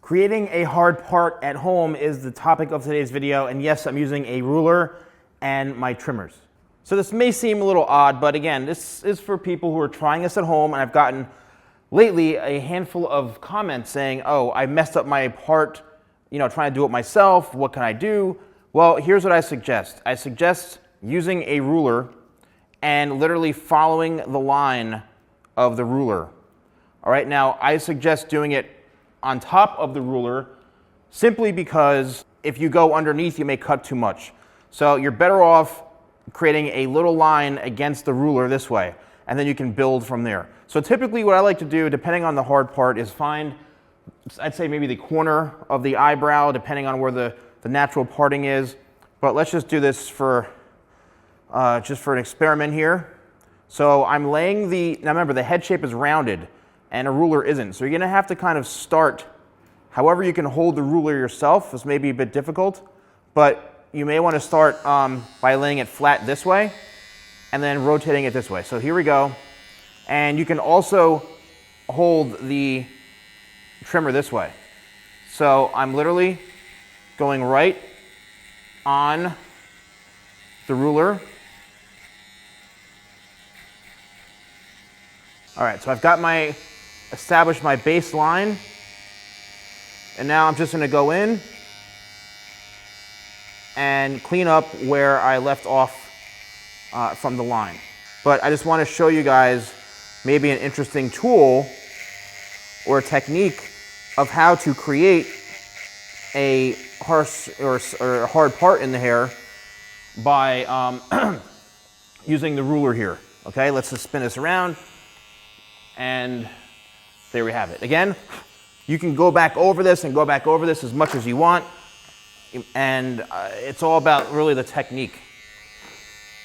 Creating a hard part at home is the topic of today's video, and yes, I'm using a ruler and my trimmers. So this may seem a little odd, but again, this is for people who are trying this at home, and I've gotten lately a handful of comments saying, oh, I messed up my part, trying to do it myself, what can I do? Well, here's what I suggest. I suggest using a ruler and literally following the line of the ruler. All right, now I suggest doing it on top of the ruler simply because if you go underneath, you may cut too much. So you're better off creating a little line against the ruler this way, and then you can build from there. So typically what I like to do, depending on the hard part, is find, I'd say maybe the corner of the eyebrow, depending on where the natural parting is. But let's just do this for just for an experiment here. So I'm laying now remember, the head shape is rounded and a ruler isn't. So you're gonna have to kind of start, however you can hold the ruler yourself. This may be a bit difficult, but you may wanna start by laying it flat this way and then rotating it this way. So here we go. And you can also hold the trimmer this way. So I'm literally going right on the ruler. All right, so I've got established my baseline, and now I'm just gonna go in and clean up where I left off from the line. But I just wanna show you guys maybe an interesting tool or a technique of how to create a harsh or a hard part in the hair by using the ruler here. Okay, let's just spin this around, and there we have it. Again, you can go back over this and go back over this as much as you want, and it's all about really the technique.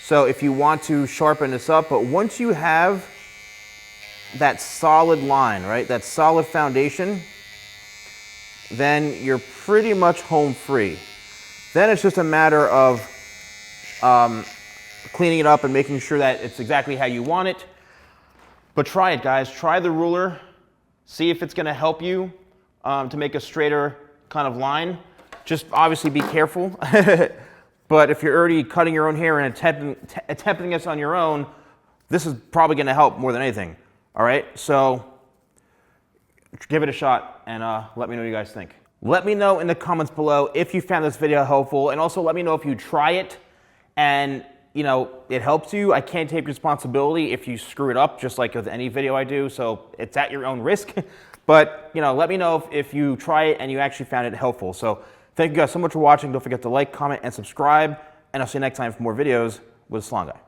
So if you want to sharpen this up, but once you have that solid line, right, that solid foundation, then you're pretty much home free. Then it's just a matter of cleaning it up and making sure that it's exactly how you want it. But try it, guys. Try the ruler. See if it's going to help you to make a straighter kind of line. Just obviously be careful. But if you're already cutting your own hair and attempting this on your own, this is probably going to help more than anything. All right? So give it a shot and let me know what you guys think. Let me know in the comments below if you found this video helpful, and also let me know if you try it and it helps you. I can't take responsibility if you screw it up, just like with any video I do, so it's at your own risk. But let me know if you try it and you actually found it helpful. So thank you guys so much for watching. Don't forget to like, comment, and subscribe, and I'll see you next time for more videos with the Salon Guy.